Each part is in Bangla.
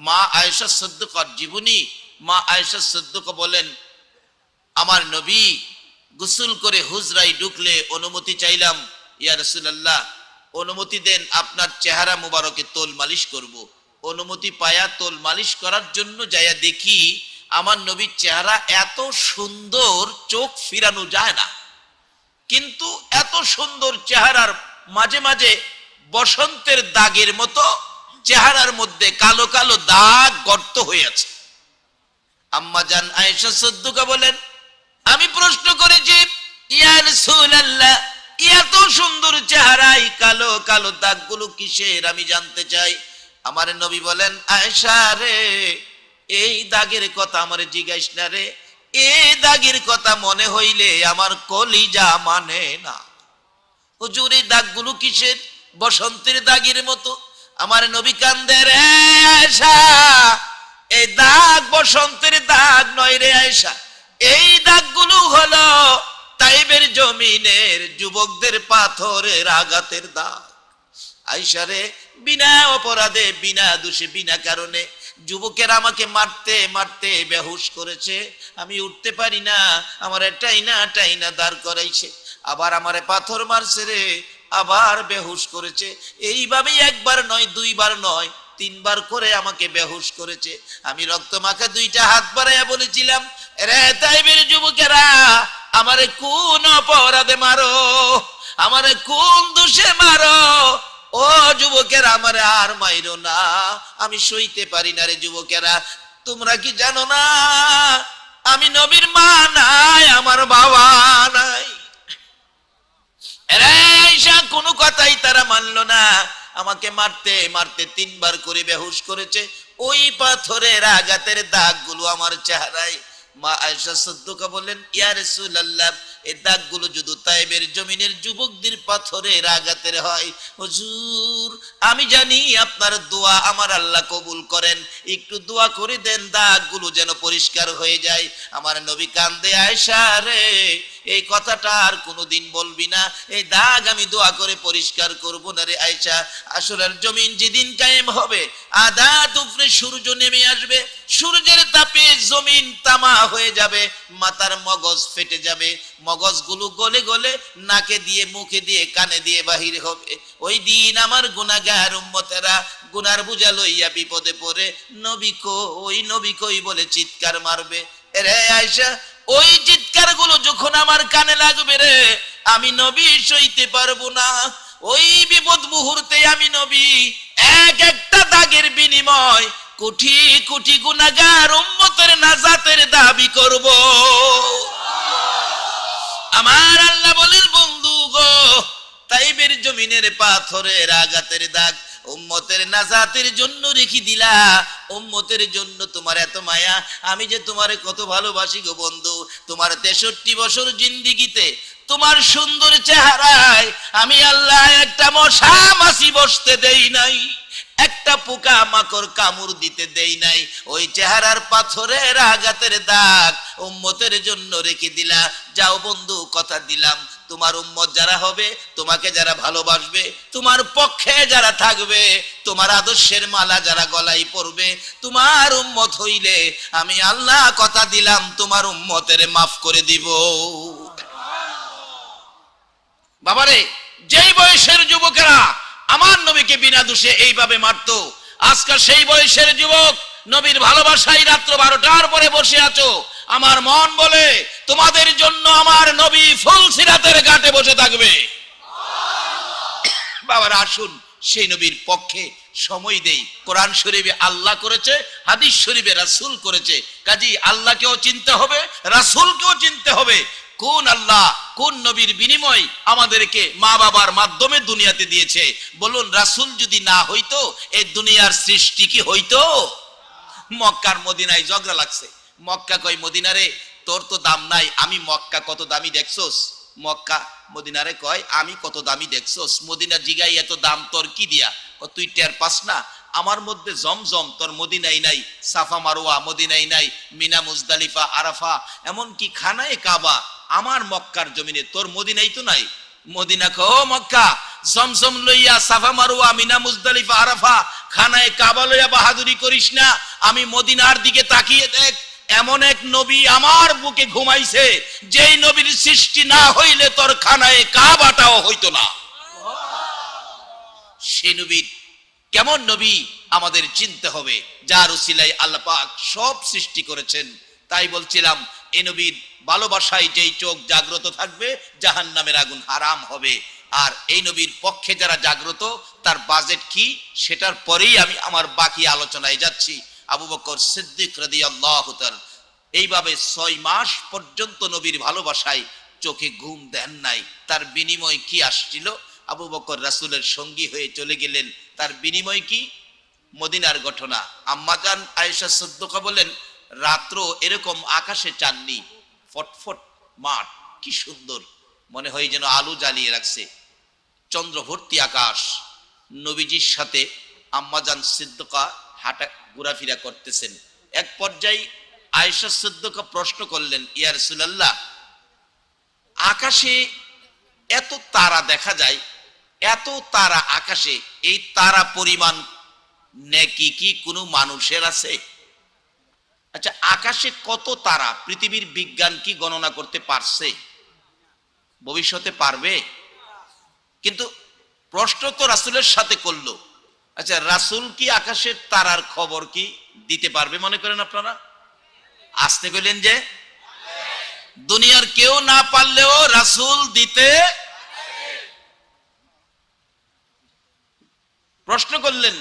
মা আয়েশা সিদ্দিকার জীবনী। মা আয়েশা সিদ্দিকা বলেন, আমার নবী গোসল করে হুজরায় ঢুকলে অনুমতি চাইলাম, ইয়া রাসূলুল্লাহ অনুমতি দেন, আপনার চেহারা মুবারকে তোল মালিশ করব। অনুমতি পায়া তোল মালিশ করার জন্য যাইয়া দেখি আমার নবীর চেহারা এত সুন্দর, চোখ ফিরানো যায় না। কিন্তু এত সুন্দর চেহারার মাঝে মাঝে বসন্তের দাগের মতো চেহারার মধ্যে কালো কালো দাগ গর্ত হয়ে আছে। আম্মা জান আয়েশা সিদ্দিকা বলেন, আমি প্রশ্ন করেছি, ইয়া রাসূলুল্লাহ এত সুন্দর চেহারায় কালো কালো দাগগুলো কিসের, আমি জানতে চাই। আমার নবী বলেন, আয়েশা রে, এই দাগের কথা আমারে জিজ্ঞাস না রে, এই দাগের কথা মনে হইলে আমার কলিজা মানে না। হুজুর এই দাগগুলো কিসের? বসন্তের দাগের মতো। আমার নবী কান্দে, রে আয়েশা এই দাগ বসন্তের দাগ নয় রে আয়েশা, এই দাগগুলো হলো তাইবের জমিনের যুবকদের পাথরের আঘাতের দাগ। আয়েশা রে, বিনা অপরাধে, বিনা দোষে, বিনা কারণে যুবকেরা আমাকে মারতে মারতে বেহুশ করেছে, আমি উঠতে পারি না, আমার টাইনা টাইনা দাঁড় করাইছে, আবার আমারে পাথর মারছে রে, আবার বেহুশ করেছে। এইভাবেই একবার নয়, দুইবার নয়, তিনবার করে আমাকে বেহুশ করেছে। আমি রক্ত মাখা দুইটা হাত বাড়াইয়া বলেছিলাম, রে তাইবের যুবকেরা আমারে কোন অপরাধে মারো, আমারে কোন দোষে মারো, ও যুবকেরা আমারে আর মাইরো না, আমি সইতে পারি না রে যুবকেরা। তোমরা কি জানো না আমি নবীর মা নাই, আমার বাবা নাই। আয়েশা কোনো কথাই তারা মানলো না, আমাকে মারতে মারতে তিনবার করে বেহুশ করেছে। ওই পাথরের আঘাতের দাগগুলো আমার চেহারায়। মা আয়েশা সিদ্দিকা বলেন, ইয়া রাসূলুল্লাহ এই দাগগুলো যদি তাইবের জমিনের যুবকদের পাথরের আঘাতের হয়, হুজুর আমি জানি আপনার দোয়া আমার আল্লাহ কবুল করেন, একটু দোয়া করে দেন দাগগুলো যেন পরিষ্কার হয়ে যায়। আমার নবী কান্দে, আয়েশা রে এই কথাটা আর কোনোদিন বলবি না, এই দাগ আমি দোয়া করে পরিষ্কার করব না রে আয়েশা। আসরের জমিন যেদিন কায়েম হবে, আধা দুপুরে সূর্য নেমে আসবে, সূর্যের তাপে জমিন তামা হয়ে যাবে, মাথার মগজ ফেটে যাবে, মগজগুলো গলে গলে নাকে দিয়ে, মুখে দিয়ে, কানে দিয়ে বাহির হবে। ওই দিন আমার গুনাহগার উম্মতেরা গুনার বোঝা লইয়া বিপদে পড়ে নবী কই, নবী কই বলে চিৎকার মারবে। রে আয়েশা ওই চিৎকার গুলো যখন আমার কানে লাগবে রে, আমি নবী সইতে পারবো না। ওই বিপদ মুহূর্তে আমি নবী এক একটা দাগের বিনিময় কোটি কোটি গুনাহগার উম্মতের নাজাতের দাবি করব। আমার আল্লাহ বলেন, বন্ধু গো, তাইবের জমিনের পাথরের আঘাতের দাগ উম্মতের নাজাতের জন্য রেখে দিলা। উম্মতের জন্য তোমার এত মায়া, আমি যে তোমারে কত ভালোবাসি গো বন্ধু। তোমার 63 বছর জিন্দেগিতে তোমার সুন্দর চেহারায় আমি আল্লাহ একটা মশা মাছি বসতে দেই নাই, একটা পোকা মাকড় কামড় দিতে দেই নাই। ওই চেহারার পাথরের আঘাতের দাগ উম্মতের জন্য রেখে দিলা। যাও বন্ধু, কথা দিলাম তোমার উম্মত যারা হবে, তোমাকে যারা ভালোবাসবে, তোমার পক্ষে যারা থাকবে, তোমার আদর্শের মালা যারা গলায় পড়বে, তোমার উম্মত হইলে আমি আল্লাহ কথা দিলাম তোমার উম্মতের মাফ করে দিব। বাবারে, যেই বয়সের যুবকেরা আমার নবীকে বিনা দোষে এইভাবে মারতো, আজকাল সেই বয়সের যুবক নবীর ভালোবাসায় রাত্র 12টার পরে বসে আছো। আমার মন বলে তোমাদের জন্য আমার নবী ফুলসিরাতের ঘাটে বসে থাকবে। বাবারা আসুন সেই নবীর পক্ষে সময় দেই। কোরআন শরীফে আল্লাহ করেছে, হাদিস শরীফে রাসূল করেছে, কাজী আল্লাহকেও চিনতে হবে, রাসূলকেও চিনতে হবে। কোন আল্লাহ কোন নবীর বিনিময় আমাদেরকে মা বাবার মাধ্যমে দুনিয়াতে দিয়েছে। বলুন, রাসূল যদি না হইতো এই দুনিয়ার সৃষ্টি কি হইতো? মক্কার মদিনায় ঝগড়া লাগছে। মক্কা কই, মদিনারে তোর তো দাম নাই, আমি মক্কা কত দামি দেখছোস? মক্কা মদিনারে কয়, আমি কত দামি দেখছোস? মদিনা জিগাই, এত দাম তোর কি দিয়া? তুই টের পাস না আমার মধ্যে জমজম তোর মদিনায় নাই, সাফা মারওয়া মদিনায় নাই, মিনা মুজদালিফা আরাফা এমন কি খানায়ে কাবা আমার মক্কার জমিনে, তোর মদিনায় তো নাই। মদিনা কো মক্কা জমজম লইয়া সাফা মারওয়া মিনা মুজদালিফা আরাফা খানায়ে কাবা লইয়া বাহাদুরি করিস না, আমি মদিনার দিকে তাকিয়ে দেখ, এমন এক নবী আমার বুকে ঘুমাইছে, যেই নবীর সৃষ্টি না হইলে তোর খানায়ে কাবাটাও হইতো না। সেই নবী কেমন নবী আমাদের চিনতে হবে, যার উসিলায় আল্লাহ পাক সব সৃষ্টি করেছেন। তাই বলছিলাম, এই নবীর ভালোবাসায় যেই চোখ জাগ্রত থাকবে, জাহান্নামের আগুন হারাম হবে। আর এই নবীর পক্ষে যারা জাগ্রত, তার বাজেট কি, সেটার পরেই আমি আমার বাকি আলোচনায় যাচ্ছি। আবু বকর সিদ্দিক রাদিয়াল্লাহু তাআলা এইভাবে 6 মাস পর্যন্ত নবীর ভালোবাসায় চোখে ঘুম দেন নাই। তার বিনিময় কি আসছিল? আবু বকর রাসূলের সঙ্গী হয়ে চলে গেলেন। তার বিনিময় কি? মদিনার ঘটনা। আম্মা জান আয়েশা সিদ্দিকা বলেন, রাত্র এরকম আকাশে চাঁদনি, ফটফট মাঠ, কি সুন্দর, মনে হয় যেন আলো জ্বালিয়ে রাখছে, চন্দ্রভর্তি আকাশ। নবীজির সাথে আম্মা জান সিদ্দিকা হাঁটা ঘোরাফেরা করতেছেন। এক পর্যায়ে আয়েশা সিদ্দিকা প্রশ্ন করলেন, ইয়া রাসূলুল্লাহ, আকাশে এত তারা দেখা যায়, এত তারা আকাশে, এই তারা পরিমাণ নেকি কি কোনো মানুষের আছে? আচ্ছা, আকাশে কত তারা পৃথিবীর বিজ্ঞান কি গণনা করতে পারছে? ভবিষ্যতে পারবে? কিন্তু প্রশ্ন তো রাসূলের সাথে করলো। আচ্ছা, রাসূল কি আকাশের তারার খবর কি দিতে পারবে মনে করেন আপনারা? আসতে বললেন যে দুনিয়ার কেউ না পারলেও রাসূল দিতে। প্রশ্ন করলেন,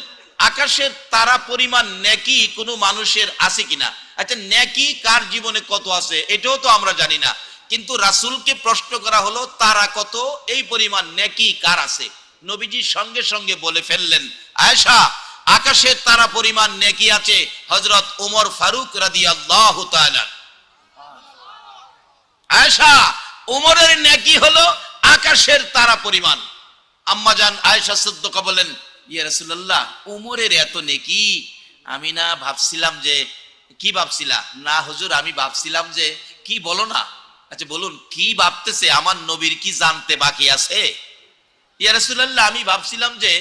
আকাশের তারা পরিমাণ নেকি কোনো মানুষের আছে কিনা? আচ্ছা, নেকি কার জীবনে কত আছে এটাও তো আমরা জানি না, কিন্তু রাসূলকে প্রশ্ন করা হলো তারা কত, এই পরিমাণ নেকি কার আছে? নবীজি সঙ্গে সঙ্গে বলে ফেললেন, আয়েশা, আকাশের তারা পরিমাণ নেকি আছে হযরত ওমর ফারুক রাদিয়াল্লাহু তাআলা। আয়েশা, ওমরের নেকি হলো আকাশের তারা পরিমাণ। আম্মা জান আয়েশা সিদ্দিকা বলেন, ইয়া রাসূলুল্লাহ, ওমরের এত নেকি, আমি না ভাবছিলাম যে, কি ভাবছিলা? না হুজুর, আমি ভাবছিলাম যে, কি বলো না? আচ্ছা বলুন, কি ভাবতেছে? আমার নবীর কি জানতে বাকি আছে? ইয়া রাসূলুল্লাহ, আমি ভাবছিলাম যে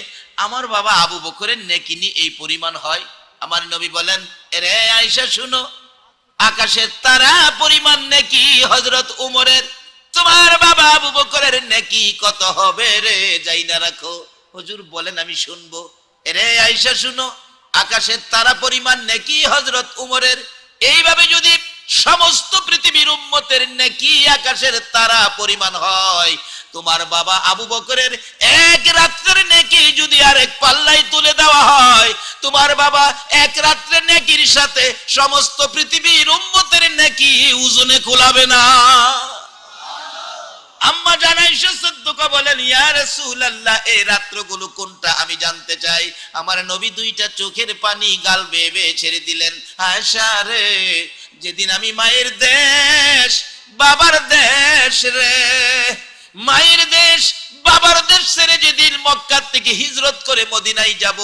আমার বাবা আবু বকরের নেকি নি এই পরিমাণ হয়। আমার নবী বলেন, রে আয়েশা শুনো, আকাশের তারা পরিমাণ নেকি হযরত ওমরের, তোমার বাবা আবু বকরের নেকি কত হবে রে যাই না রাখো। হুজুর বলেন, আমি শুনবো। রে আয়েশা শুনো, আকাশের তারা পরিমাণ নেকি হযরত ওমরের। এইভাবে যদি সমস্ত পৃথিবীর উম্মতের নেকি আকাশের তারা পরিমাণ হয়, তোমার বাবা আবু বকরের এক রাত্রের নেকি যদি আরেক পাল্লায় তুলে দেওয়া হয়, তোমার বাবা এক রাত্রের নেকির সাথে সমস্ত পৃথিবীর উম্মতের নেকি ওজনে কুলাবে না। আম্মা জান আয়েশা সিদ্দিকা বলেন, ইয়া রাসূলুল্লাহ, এই রাত্রগুলো কোনটা আমি জানতে চাই। আমার নবী দুইটা চোখের পানি গাল বেয়ে বেয়ে ছেড়ে দিলেন। আয়েশা রে, যেদিন আমি মায়ের দেশ বাবার দেশ রে, মায়ের দেশ বাবার দেশ ছেড়ে যেদিন মক্কা থেকে হিজরত করে মদিনায় যাব,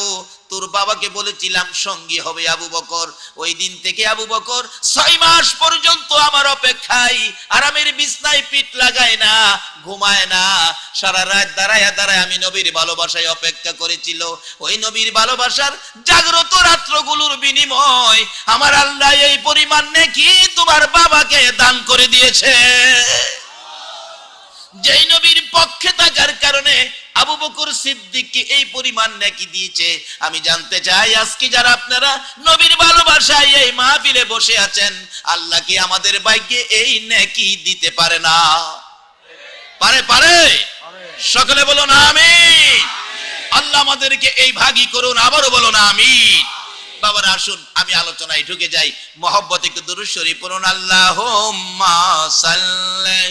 তোর বাবাকে বলেছিলাম সঙ্গী হবে আবু বকর। ওই দিন থেকে আবু বকর 6 মাস পর্যন্ত আমার অপেক্ষায় আরামের বিছনায় পিঠ লাগায় না, ঘুমায় না, সারা রাত দাঁড়ায় দাঁড়ায় আমি নবীর ভালোবাসায় অপেক্ষা করেছিল। ওই নবীর ভালোবাসার জাগ্রত রাত্রগুলোর বিনিময় আমার আল্লাহ এই পরিমাণ নেকি তোমার বাবাকে দান করে দিয়েছে। যেই নবীর পক্ষে থাকার কারণে আবু বকর সিদ্দিককে এই পরিমাণ নেকি দিয়েছে। আমি জানতে চাই, আজকে যারা আপনারা নবীর ভালোবাসায় এই মাহফিলে বসে আছেন, আল্লাহ কি আমাদের ভাগ্যে এই নেকি দিতে পারে না? পারে? পারে? সকলে বলুন আমিন। আল্লাহ আমাদেরকে এই ভাগী করুন, আবারও বলুন আমিন। বাবারা আসুন আমি আলোচনায় ঢুকে যাই। মহব্বতে একটু দুরূদ শরীফ পড়ুন। আল্লাহুম্মা সাল্লি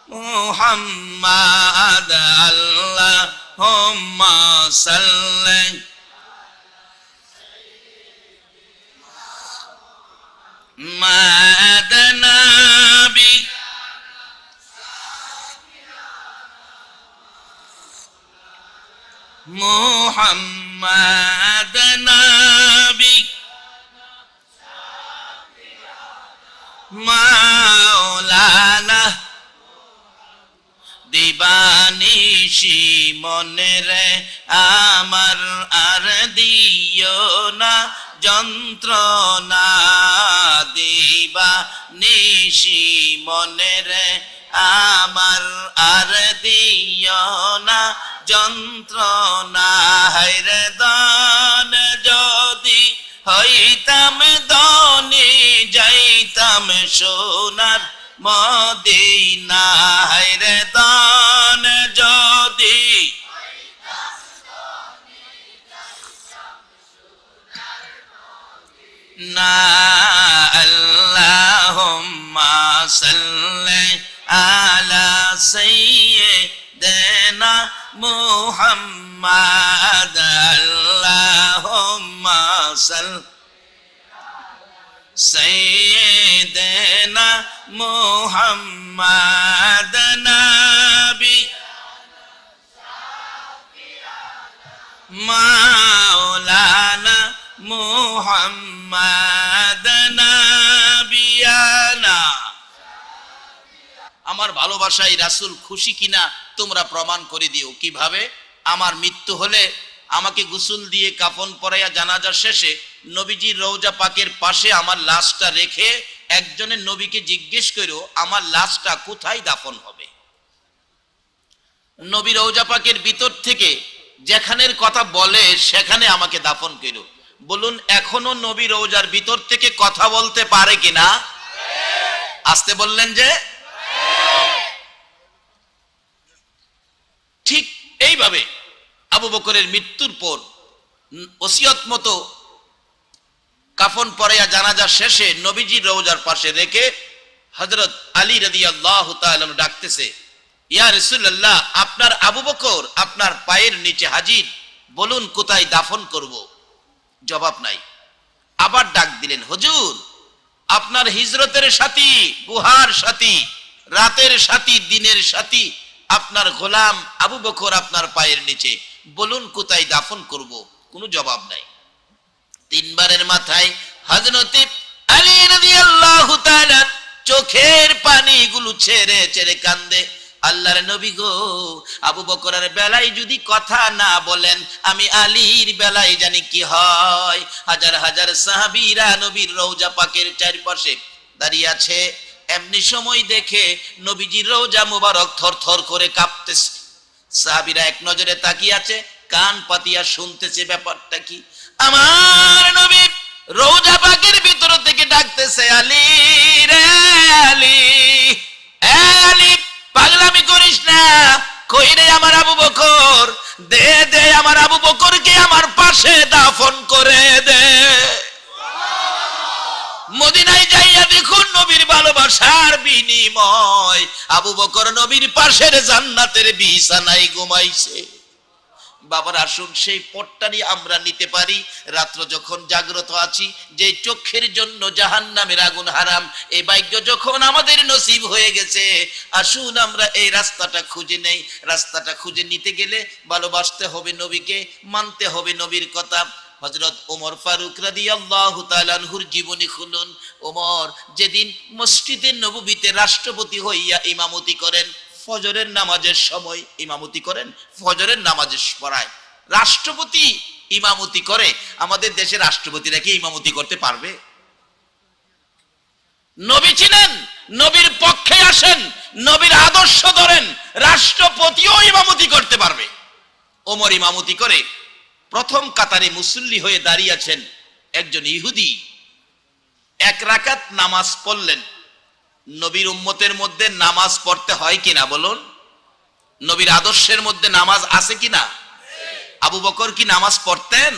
মুহাম্মাদ, আল্লাহুম্মা সাল্লি মাদানাবি মুহাম্মাদ নবী মাওলানা নিশি মনে রে আমার আর দিও না যন্ত্রণা দিবা নিশি মনে রে আমার আর দিও না যন্ত্রণা হায়রে দান যদি হইতাম ধনী যাইতাম সোনার মদিনা হায়রে দান যদি না আল্লাহুম্মা সাল্লি আলা সাইয়্যিদিনা মুহাম্মাদ আল্লাহুম্মা সাল্লি সাইয়্যিদিনা মুহাম্মাদ নবী মাওলানা মুহাম্মাদ নবিয়ানা। আমার ভালোবাসায় রাসূল খুশি কিনা তোমরা প্রমাণ করে দিও। কিভাবে? আমার মৃত্যু হলে আমাকে গোসল দিয়ে কাফন পরাইয়া জানাজা শেষে নবীজির রওজা পাকের পাশে আমার লাশটা রেখে একজনের নবীকে জিজ্ঞেস করো আমার লাশটা কোথায় দাফন হবে। নবী রওজা পাকের ভিতর থেকে যেখানের কথা বলে সেখানে আমাকে দাফন করো। বলুন এখনো নবী রওজার ভিতর থেকে কথা বলতে পারে কিনা? আসতে বললেন যে। ঠিক এইভাবে আবু বকরের মৃত্যুর পর ওসিয়ত মতো কাফন পরাইয়া জানাজা শেষে নবীজির রওজার পাশে রেখে হযরত আলী রাদিয়াল্লাহু তাআলা ডাকতেছে, ইয়া রাসূলুল্লাহ আপনার আবু বকর আপনার পায়ের নিচে হাজির, বলুন কোথায় দাফন করব। জবাব নাই। আবার ডাক দিলেন, হুজুর আপনার হিজরতের সাথী, গুহার সাথী, রাতের সাথী, দিনের সাথী আপনার গোলাম আবু বকর আপনার পায়ের নিচে, বলুন কোথায় দাফন করব। কোনো জবাব নাই। তিনবারের মাথায় হযরত আলী রাদিয়াল্লাহু তাআলা চোখের পানিগুলো ছেড়ে ছেড়ে কান্দে, আল্লাহর নবী গো আবু বকরের বেলায় যদি কথা না বলেন আমি আলীর বেলায় জানি কি হয়। হাজার হাজার সাহাবীরা নবীর রওজা পাকের চারপাশে দাঁড়িয়ে আছে। এমনি সময় দেখে নবীজির রওজা মুবারক থরথর করে কাঁপতেছে। সাহাবীরা এক নজরে তাকিয়ে আছে, কান পাতিয়া শুনতেছে ব্যাপারটা কি। আমার নবী রওজা পাকের ভিতর থেকে ডাকতেছে, আলী রে আলী, আলী পাগলামি করিস না, কই রে আমার আবু বকর, দে দে আমার আবু বকরকে আমার পাশে দাফন করে দে। মদিনায় যাইয়া দেখুন নবীর ভালোবাসার বিনিময় আবু বকর নবীর পাশের জান্নাতের বিছানায় ঘুমাইছে। বাবার আসুন সেই পটটারি আমরা নিতে পারি। রাত্র যখন জাগ্রত আছি, যে চোখের জন্য জাহান্নামের আগুন হারাম, এই ভাগ্য যখন আমাদের নসিব হয়ে গেছে, আসুন আমরা এই রাস্তাটা খুঁজে নেই। রাস্তাটা খুঁজে নিতে গেলে ভালোবাসতে হবে নবীকে, মানতে হবে নবীর কথা। হযরত ওমর ফারুক রাদিয়াল্লাহু তাআলা আনহুর জীবনী খুলুন। ওমর যেদিন মসজিদে নববীতে রাষ্ট্রপতি হইয়া ইমামতি করেন, ফজরের নামাজের সময় ইমামতি করেন, ফজরের নামাজের পড়ায় রাষ্ট্রপতি ইমামতি করে। আমাদের দেশের রাষ্ট্রপতিরা কি ইমামতি করতে পারবে? নবী ছিলেন, নবীর পক্ষে আসেন, নবীর আদর্শ ধরেন, রাষ্ট্রপতিও ইমামতি করতে পারবে। ওমর ইমামতি করে প্রথম কাতারে মুসল্লি হয়ে দাঁড়িয়ে আছেন একজন ইহুদি। এক রাকাত নামাজ পড়লেন। নবীর উম্মতের মধ্যে নামাজ পড়তে হয় কিনা বলুন? নবীর আদর্শের মধ্যে নামাজ আছে কিনা? আবু বকর কি নামাজ পড়তেন?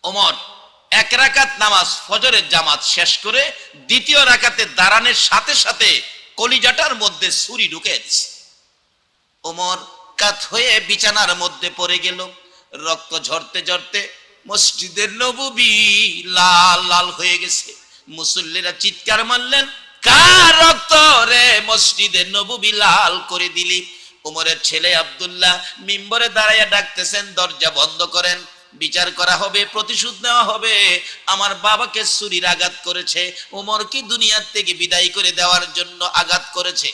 ওমর এক রাকাত নামাজ ফজরের জামাত শেষ করে দ্বিতীয় রাকাতে দাঁড়ানোর সাথে সাথে কলিজাটার মধ্যে ছুরি ঢুকে দিছে। ওমর কাত হয়ে বিছানার মধ্যে পড়ে গেল। রক্ত ঝরতে ঝরতে মসজিদের নববী লাল লাল হয়ে গেছে। মুসল্লিরা চিৎকার মারলেন, কার রক্ত রে মসজিদের নববী লাল করে দিলি? ওমরের ছেলে আব্দুল্লাহ মিম্বরে দাঁড়াইয়া ডাকতেছেন, দরজা বন্ধ করেন, বিচার করা হবে, প্রতিশোধ নেওয়া হবে। আমার বাবাকে ছুরির আঘাত করেছে, ওমর কি দুনিয়ার থেকে বিদায় করে দেওয়ার জন্য আঘাত করেছে।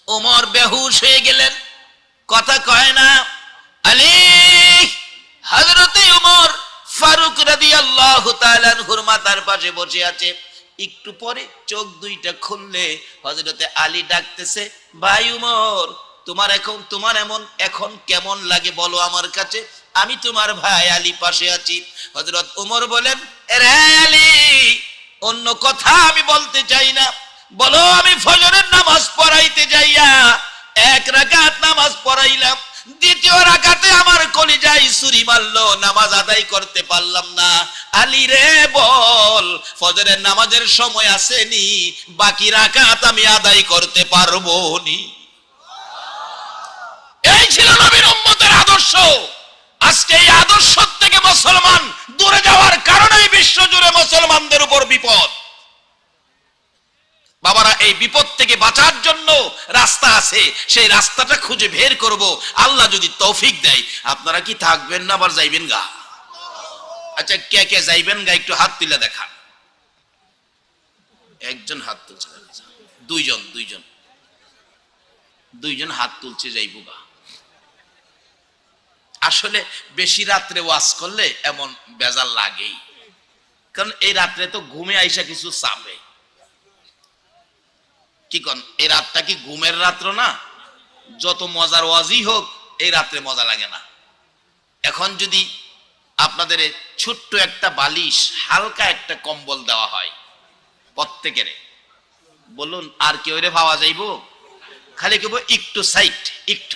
ওমর বেহুশ হয়ে গেলেন, কথা কয় না। আলী, হযরতে ওমর ফারুক রাদিয়াল্লাহু তাআলা আনহুর মাথার পাশে বসে আছে। একটু পরে চোখ দুইটা খুললে হযরতে আলী ডাকতেছে, ভাই ওমর, তোমার এমন এখন কেমন লাগে বলো আমার কাছে, আমি তোমার ভাই আলী পাশে আছি। হযরত ওমর বলেন, রে আলী, অন্য কথা আমি বলতে চাই না, বলো আমি ফজরের নামাজ পড়াইতে যাইয়া এক রাকাত নামাজ পড়াইলাম, দ্বিতীয় রাকাতে আমার কলিজায় ছুরি মারলো, নামাজ আদায় করতে পারলাম না। আলী রে বল, ফজরের নামাজের সময় আসেনি, বাকি রাকাত আমি আদায় করতে পারবো নি। এই ছিল নবীর উম্মতের আদর্শ। আজকে এই আদর্শ থেকে মুসলমান দূরে যাওয়ার কারণে বিশ্ব জুড়ে মুসলমানদের উপর বিপদ। বাবারা, এই বিপদ থেকে বাঁচার জন্য রাস্তা আছে, সেই রাস্তাটা খুঁজে বের করব, আল্লাহ যদি তৌফিক দেয়। আপনারা কি থাকবেন না আবার যাইবেন গা? আচ্ছা, কে কে যাইবেন গা একটু হাত তুলে দেখান। একজন হাত তুলছে, দুইজন হাত তুলছে, যাইব গা। আসলে বেশি রাত্রে ওয়াজ করলে এমন বেজার লাগেই, কারণ এই রাত্রে তো ঘুমে আইসা কিছু চাপে। কি কন, এই রাতটা কি ঘুমের রাত্র না? যত মজার ওয়াজই হোক, এই রাত্রে মজা লাগে না। এখন যদি আপনাদের ছোট্ট একটা বালিশ, হালকা একটা কম্বল দেওয়া হয় প্রত্যেকের, বলুন আর কেউ রে পাওয়া যাইব? খালি কেবল একটু সাইড, একটু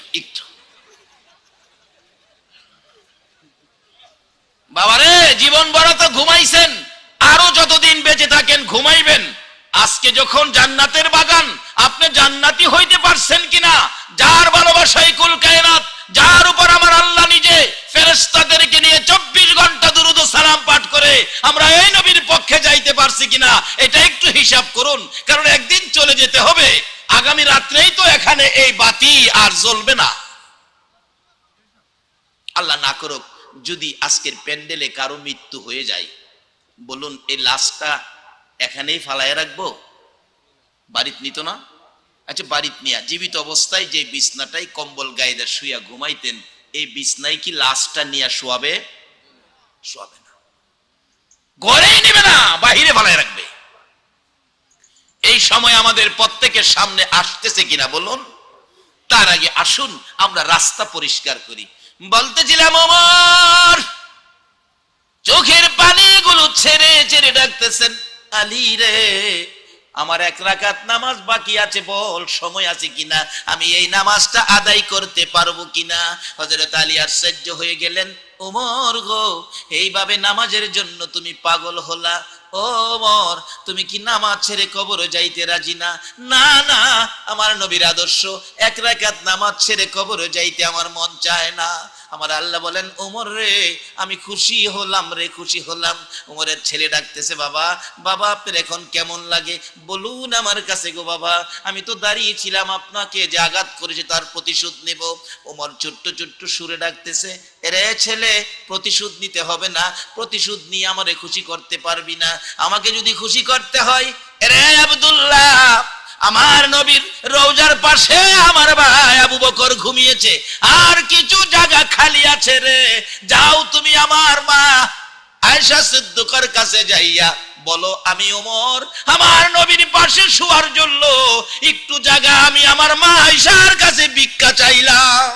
বাবারে, জীবন বড় তো ঘুমাইছেন, আরো যতদিন বেঁচে থাকেন ঘুমাইবেন। আজকে যখন জান্নাতের বাগান, আপনি জান্নাতি হইতে পারছেন কিনা? যার ভালোবাসায় কুল কায়নাত, যার উপর আমার আল্লাহ নিজে ফেরেশতাদেরকে নিয়ে 24 ঘন্টা দুরূদ ও সালাম পাঠ করে, আমরা এই নবীর পক্ষে যাইতে পারছি কিনা এটা একটু হিসাব করুন, কারণ একদিন চলে যেতে হবে। আগামী রাত্রেই তো এখানে এই বাতি আর জ্বলবে না। আল্লাহ না করুক যদি আজকের প্যান্ডেলে কারো মৃত্যু হয়ে যায়, বলুন এই লাশটা এখানেই ফালায় রাখবো? বাড়িতে নিত না? আচ্ছা, বাড়িতে নিয়া জীবিত অবস্থায় যে বিছনাটাই কম্বল গায়ে শুয়া ঘুমাইতেন, এই বিছনায় কি লাশটা নিয়ে শোয়াবে? শোয়াবে না, ঘরেই নেবে না, বাহিরে ফালায় রাখবে। এই সময় আমাদের প্রত্যেকের সামনে আসতেছে কিনা বলুন? তার আগে আসুন আমরা রাস্তা পরিষ্কার করি। বলতেছিলাম, ওমর চোখের পানিগুলো ছেড়ে ছেড়ে ডাকতেছেন, আলী রে, আমার এক রাকাত নামাজ বাকি আছে, বল সময় আছে কিনা, আমি এই নামাজটা আদায় করতে পারবো কিনা। হযরত আলী আশ্চর্য হয়ে গেলেন, ওমর গো, এইভাবে নামাজের জন্য তুমি পাগল হলা? ওমর, তুমি কি নামাজ ছেড়ে কবরে যাইতে রাজি না? না না, আমার নবীর আদর্শ, এক রাকাত নামাজ ছেড়ে কবরে যাইতে আমার মন চায় না। আমার আল্লাহ বলেন, ওমর রে, আমি খুশি হলাম রে, খুশি হলাম। ওমরের ছেলে ডাকতেছে, বাবা, বাবা আপনার এখন কেমন লাগে বলুন আমার কাছে গো বাবা, আমি তো দাঁড়িয়েছিলাম, আপনাকে যে আঘাত করেছে তার প্রতিশোধ নেব। ওমর ছোট্ট ছোট্ট সুরে ডাকতেছে, এরে ছেলে, প্রতিশোধ নিতে হবে না, প্রতিশোধ নিয়ে আমারে খুশি করতে পারবি না। আমাকে যদি খুশি করতে হয়, এরে আব্দুল্লাহ, আমার নবীর রওজার পাশে আমার ভাই আবু বকর ঘুমিয়েছে, আর কিছু জায়গা খালি আছে রে, যাও তুমি আমার মা আয়েশা সিদ্দিকার কাছে যাইয়া বলো, আমি ওমর আমার নবীর পাশে শোয়ার জন্য একটু জায়গা আমি আমার মা আয়েশার কাছে ভিক্ষা চাইলাম,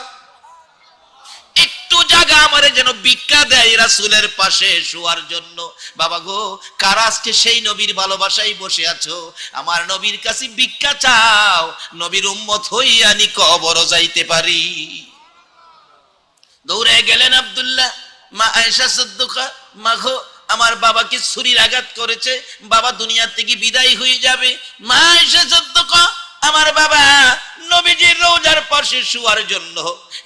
একটু জায়গা আমারে যেন ভিক্ষা দেয় রাসূলের পাশে শোয়ার জন্য। বাবা গো, কারা আজকে সেই নবীর ভালোবাসায় বসে আছো? আমার নবীর কাছে ভিক্ষা চাও, নবীর উম্মত হইয়া নি কবর যাইতে পারি। দৌড়ে গেলেন আব্দুল্লাহ, মা আয়েশা সিদ্দিকা, মা গো, আমার বাবাকে ছুরির আঘাত করেছে, বাবা দুনিয়া থেকে বিদায় হয়ে যাবে। মা আয়েশা সিদ্দিকা, আমার বাবা নবীজির রওজার পাশে শোয়ার জন্য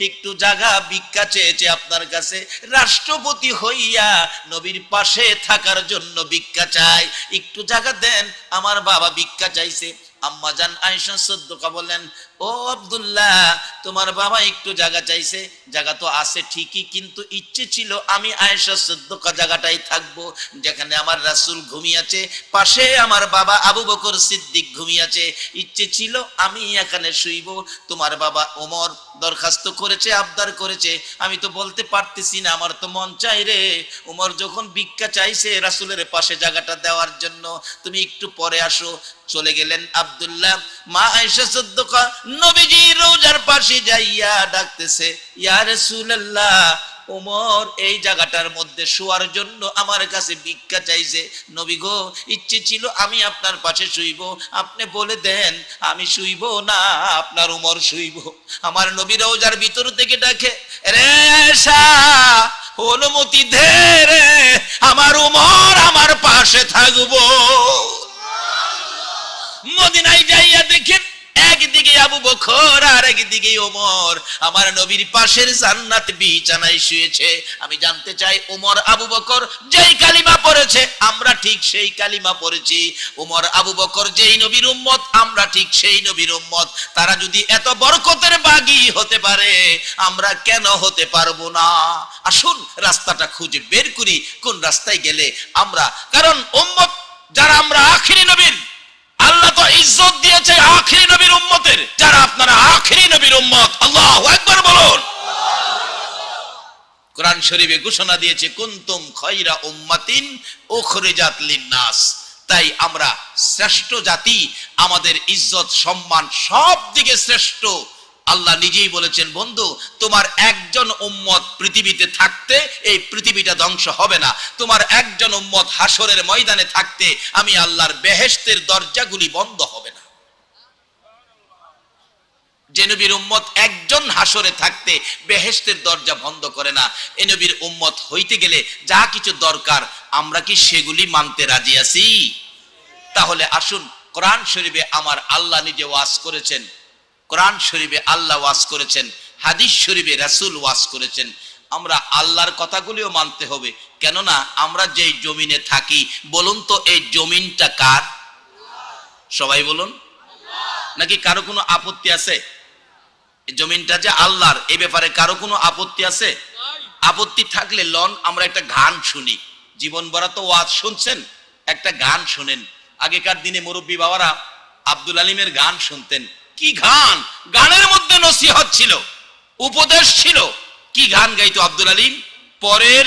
একটু জায়গা ভিক্ষা চেয়েছে আপনার কাছে, রাষ্ট্রপতি হইয়া নবীর পাশে থাকার জন্য ভিক্ষা চাই, একটু জায়গা দেন। আমার বাবা ভিক্ষা চাইছে। আম্মা জান আয়েশা সিদ্দিকা বলেন, ও ও আব্দুল্লাহ, তোমার বাবা একটু জায়গা চাইছে, জায়গা তো আছে ঠিকই, কিন্তু ইচ্ছে ছিল আমি আয়েশা সিদ্দিকা জায়গাটাই থাকবো, যেখানে আমার রাসূল ঘুমিয়েছে, পাশে আমার বাবা আবু বকর সিদ্দিক ঘুমিয়েছে, ইচ্ছে ছিল আমি এখানে শুইব। তোমার বাবা ওমর দরখাস্ত করেছে, আবদার করেছে, আমি তো বলতে পারতেছি না, আমার তো মন চাই রে। ওমর যখন ভিক্ষা চাইছে রাসূলের পাশে জায়গাটা দেওয়ার জন্য, তুমি একটু পরে আসো। চলে গেলেন আব্দুল্লাহ। মা আয়েশা সিদ্দিকা নবীজির রওজার পাশে যাইয়া ডাকতেছে, ইয়া রাসূলুল্লাহ, ওমর এই জায়গাটার মধ্যে শোয়ার জন্য আমার কাছে ভিক্ষা চাইছে। নবী গো, ইচ্ছে ছিল আমি আপনার পাশে শুইব, আপনি বলে দেন আমি শুইব না আপনার ওমর শুইব। আমার নবী রওজার ভিতর থেকে ডাকে, রে আয়েশা, অনুমতি দে রে, আমার ওমর আমার পাশে থাকবো। মদিনায় যাইয়া দেখেন একদিকে আবু বকর আর একদিকে ওমর আমার নবীর পাশের জান্নাত বিছানায় শুয়েছে। আমি জানতে চাই, ওমর আবু বকর যেই কালিমা পড়েছে আমরা ঠিক সেই কালিমা পড়েছি, ওমর আবু বকর যেই নবীর উম্মত আমরা ঠিক সেই নবীর উম্মত। তারা যদি এত বরকতের বাগী হতে পারে, আমরা কেন হতে পারবো না? আসুন রাস্তাটা খুঁজে বের করি, কোন রাস্তায় গেলে আমরা, কারণ উম্মত যারা আমরা আখিরি নবীর, আল্লাহ তো ইজ্জত দিয়েছে আখিরি নবীর উম্মতের, যারা আপনারা আখিরি নবীর উম্মত। আল্লাহু আকবার বলুন। কোরআন শরীফে ঘোষণা দিয়েছে, কুনতুম খায়রা উম্মাতিন উখরিজাত লিন-নাস। তাই আমরা শ্রেষ্ঠ জাতি, আমাদের ইজ্জত সম্মান সব দিকে শ্রেষ্ঠ। আল্লাহ নিজেই বলেছেন, বন্ধু তোমার একজন উম্মত পৃথিবীতে থাকতে এই পৃথিবীটা ধ্বংস হবে না, তোমার একজন উম্মত হাসরের ময়দানে থাকতে আমি আল্লাহর বেহেশতের দরজাগুলি বন্ধ হবে না। যে নবীর উম্মত একজন হাসরে থাকতে বেহেশতের দরজা বন্ধ করে না, এ নবীর উম্মত হইতে গেলে যা কিছু দরকার আমরা কি সেগুলি মানতে রাজি আছি? তাহলে আসুন, কোরআন শরীফে আমার আল্লাহ নিজে ওয়াজ করেছেন, কোরআন শরীফে আল্লাহ ওয়াজ করেছেন, হাদিস শরীফে রাসূল ওয়াজ করেছেন, আমরা আল্লাহর কথাগুলিও মানতে হবে। কেননা আমরা যেই জমিনে থাকি, বলুন তো এই জমিনটা কার? সবাই বলুন। নাকি কারো কোনো আপত্তি আছে? এই জমিনটা যে আল্লাহর, এই ব্যাপারে কারো কোনো আপত্তি আছে? আপত্তি থাকলে লন আমরা একটা গান শুনি। জীবন ভরা তো ওয়াজ শুনছেন, একটা গান শুনেন। আগেকার দিনে মুরব্বী বাবারা আব্দুল আলিমের গান শুনতেন। কি গান! গানের মধ্যে নসিহত ছিল, উপদেশ ছিল। কি গান গাইতো আব্দুল আলিম? পরের